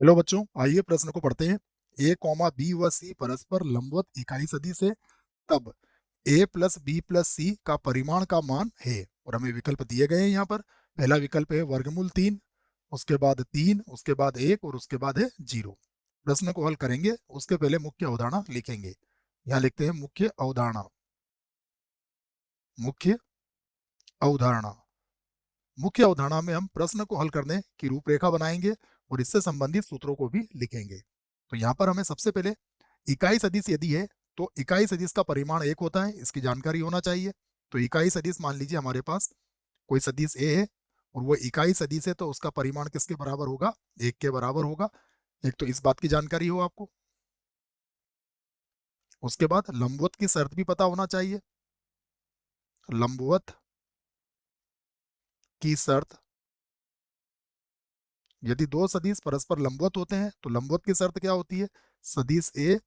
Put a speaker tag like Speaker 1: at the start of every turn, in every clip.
Speaker 1: Hello बच्चों, आइए प्रश्न को पढ़ते हैं। ए कॉमा बी व सी परस्पर लंबवत इकाई सदिश है, तब ए प्लस बी प्लस सी का परिमाण का मान है। और हमें विकल्प दिए गए हैं यहाँ पर। पहला विकल्प है वर्गमूल 3, उसके बाद 3, उसके बाद 1 और उसके बाद है 0। प्रश्न को हल करेंगे उसके पहले मुख्य अवधारणा लिखेंगे। यहाँ लिखते हैं मुख्य अवधारणा। मुख्य अवधारणा मुख्य अवधारणा में हम प्रश्न को हल करने की रूपरेखा बनाएंगे और इससे संबंधित सूत्रों को भी लिखेंगे। तो यहाँ पर हमें सबसे पहले इकाई सदिश यदि है तो इकाई सदिश का परिमाण 1 होता है, इसकी जानकारी होना चाहिए। तो इकाई सदिश मान लीजिए हमारे पास कोई सदिश ए है और वो इकाई सदिश है, तो उसका परिमाण किसके बराबर होगा? 1 के बराबर होगा। एक तो इस बात की जानकारी हो आपको। उसके बाद लंबवत की शर्त भी पता होना चाहिए। लंबवत की शर्त, यदि दो सदिश परस्पर लंबवत होते हैं तो लंबवत की शर्त क्या होती है? सदिश ए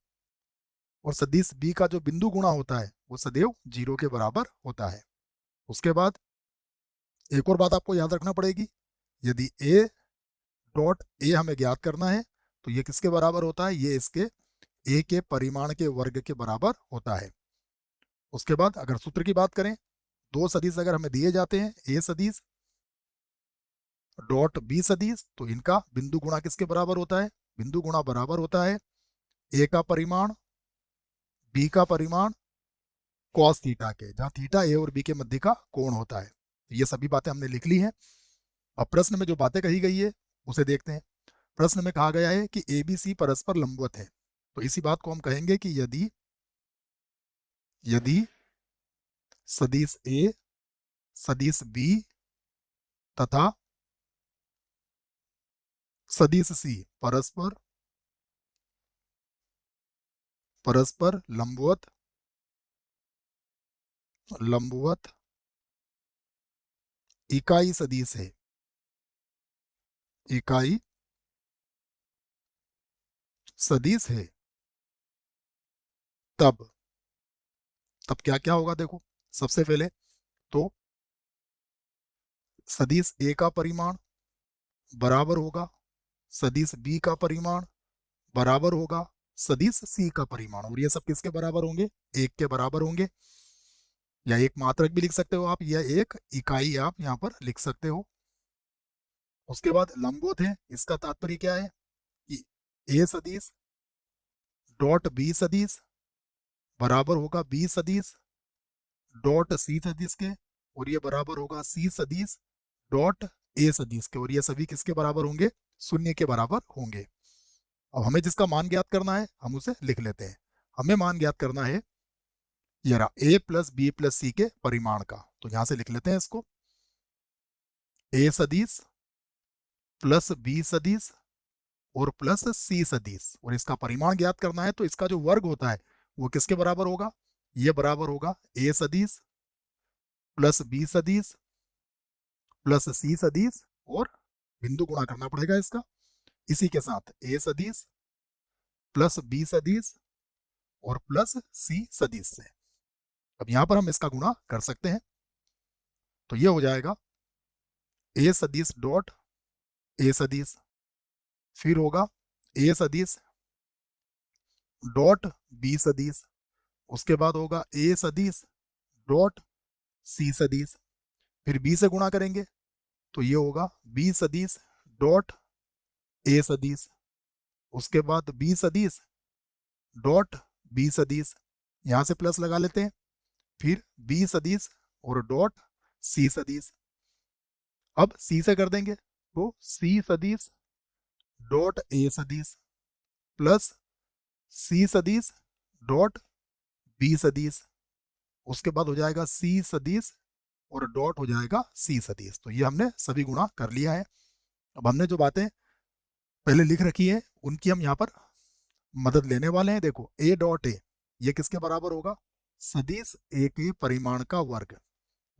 Speaker 1: और सदिश बी का जो बिंदु गुणा होता है वो सदैव 0 के बराबर होता है। उसके बाद एक और बात आपको याद रखना पड़ेगी। यदि ए डॉट ए हमें ज्ञात करना है तो ये किसके बराबर होता है? ये इसके ए के परिमाण के वर्ग के बराबर होता है। उसके बाद अगर सूत्र की बात करें, दो सदिश अगर हमें दिए जाते हैं, ए सदिश डॉट बी सदिश, तो इनका बिंदु गुणा किसके बराबर होता है? बिंदु गुणा बराबर होता है ए का परिमाण बी का परिमाण कॉस थीटा के, जहां थीटा ए और बी के मध्य का कोण होता है। तो ये सभी बातें हमने लिख ली हैं। अब प्रश्न में जो बातें कही गई है उसे देखते हैं। प्रश्न में कहा गया है कि ए बी सी परस्पर लंबवत है। तो इसी बात को हम कहेंगे कि यदि यदि सदिश ए सदिश बी तथा सदिश सी परस्पर परस्पर लंबवत लंबवत इकाई सदिश है, इकाई सदिश है, तब तब क्या क्या होगा? देखो, सबसे पहले तो सदिश ए का परिमाण बराबर होगा सदिश बी का परिमाण बराबर होगा सदिश सी का परिमाण, और ये सब किसके बराबर होंगे? 1 के बराबर होंगे। या एक मात्रक भी लिख सकते हो आप, या एक इकाई आप यहाँ पर लिख सकते हो। उसके बाद लंबवत है, इसका तात्पर्य क्या है कि ए सदिश डॉट बी सदिश बराबर होगा बी सदिश डॉट सी सदिश के, और ये बराबर होगा सी सदिश डॉट ए सदिश के, और ये सभी किसके बराबर होंगे? 0 के बराबर होंगे। अब हमें जिसका मान ज्ञात करना है हम उसे लिख लेते हैं। हमें मान ज्ञात करना है ये रहा ए प्लस बी प्लस सी के परिमाण का। तो यहां से लिख लेते हैं इसको, ए सदिश प्लस बी सदिश और प्लस सी सदिश, और इसका परिमाण ज्ञात करना है तो इसका जो वर्ग होता है वो किसके बराबर होगा? ये बराबर होगा ए सदिश प्लस बी सदिश प्लस सी सदिश, और बिंदु गुणा करना पड़ेगा इसका इसी के साथ, ए सदिश प्लस बी सदिश और प्लस सी सदिश से। अब यहां पर हम इसका गुणा कर सकते हैं। तो ये हो जाएगा ए सदिश डॉट ए सदिश, फिर होगा ए सदिश डॉट बी सदिश, उसके बाद होगा ए सदिश डॉट सी सदिश, फिर बी से गुणा करेंगे तो ये होगा बी सदिश डॉट ए सदिश, उसके बाद बी सदिश डॉट बी सदिश, यहां से प्लस लगा लेते हैं, फिर बी सदिश और डॉट सी सदिश। अब सी से कर देंगे तो सी सदिश डॉट ए सदिश प्लस सी सदिश डॉट बी सदिश, उसके बाद हो जाएगा सी सदिश और डॉट हो जाएगा सी सदिश। तो ये हमने सभी गुणा कर लिया है। अब हमने जो बातें पहले लिख रखी है उनकी हम यहाँ पर मदद लेने वाले हैं। देखो, ए डॉट ए ये किसके बराबर होगा? सदिश ए के परिमाण का वर्ग।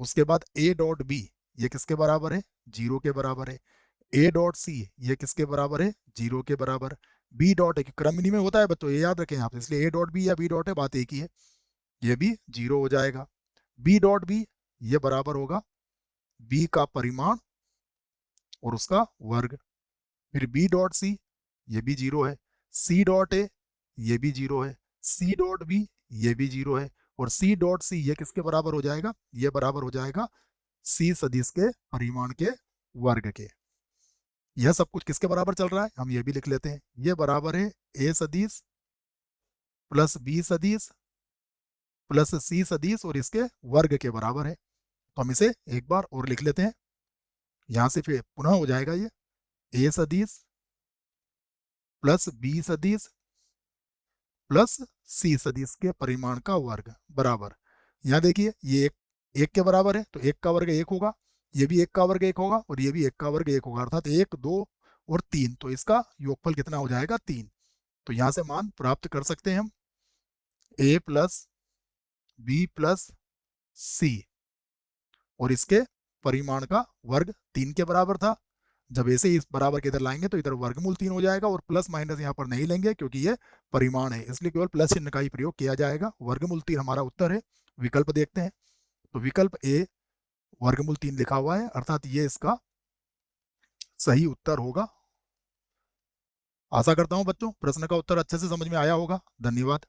Speaker 1: उसके बाद ए डॉट बी ये किसके बराबर है? 0 के बराबर है। ए डॉट सी ये किसके बराबर है? 0 के बराबर। बी डॉट ए क्रम इन्हीं में होता है बच्चों, ये याद रखें आप, इसलिए ए डॉट बी या बी डॉट ए बात एक ही है, ये भी 0 हो जाएगा। बी डॉट बी ये बराबर होगा बी का परिमाण और उसका वर्ग। फिर बी डॉट सी ये भी 0 है, सी डॉट ए ये भी 0 है, सी डॉट बी ये भी 0 है, और सी डॉट सी ये किसके बराबर हो जाएगा, ये बराबर हो जाएगा सी सदिश के परिमाण के वर्ग के। यह सब कुछ किसके बराबर चल रहा है, हम ये भी लिख लेते हैं, ये बराबर है ए सदिश प्लस बी सदिश प्लस सी सदिश और इसके वर्ग के बराबर है। तो हम इसे एक बार और लिख लेते हैं, यहां से फिर पुनः हो जाएगा ये ए सदिश प्लस बी सदिश प्लस सी सदिश के परिमाण का वर्ग बराबर, यहाँ देखिए ये एक के बराबर है तो एक का वर्ग एक होगा, ये भी एक का वर्ग एक होगा और ये भी एक का वर्ग एक होगा, अर्थात 1 2 और 3, तो इसका योगफल कितना हो जाएगा 3। तो यहाँ से मान प्राप्त कर सकते हैं हम a प्लस बी प्लस सी और इसके परिमाण का वर्ग 3 के बराबर था। जब ऐसे इस बराबर के इधर लाएंगे तो इधर वर्गमूल 3 हो जाएगा, और प्लस माइनस यहाँ पर नहीं लेंगे क्योंकि ये परिमाण है, इसलिए केवल प्लस चिन्ह का ही प्रयोग किया जाएगा। वर्गमूल 3 हमारा उत्तर है। विकल्प देखते हैं, तो विकल्प ए वर्गमूल 3 लिखा हुआ है, अर्थात ये इसका सही उत्तर होगा। आशा करता हूं बच्चों प्रश्न का उत्तर अच्छे से समझ में आया होगा। धन्यवाद।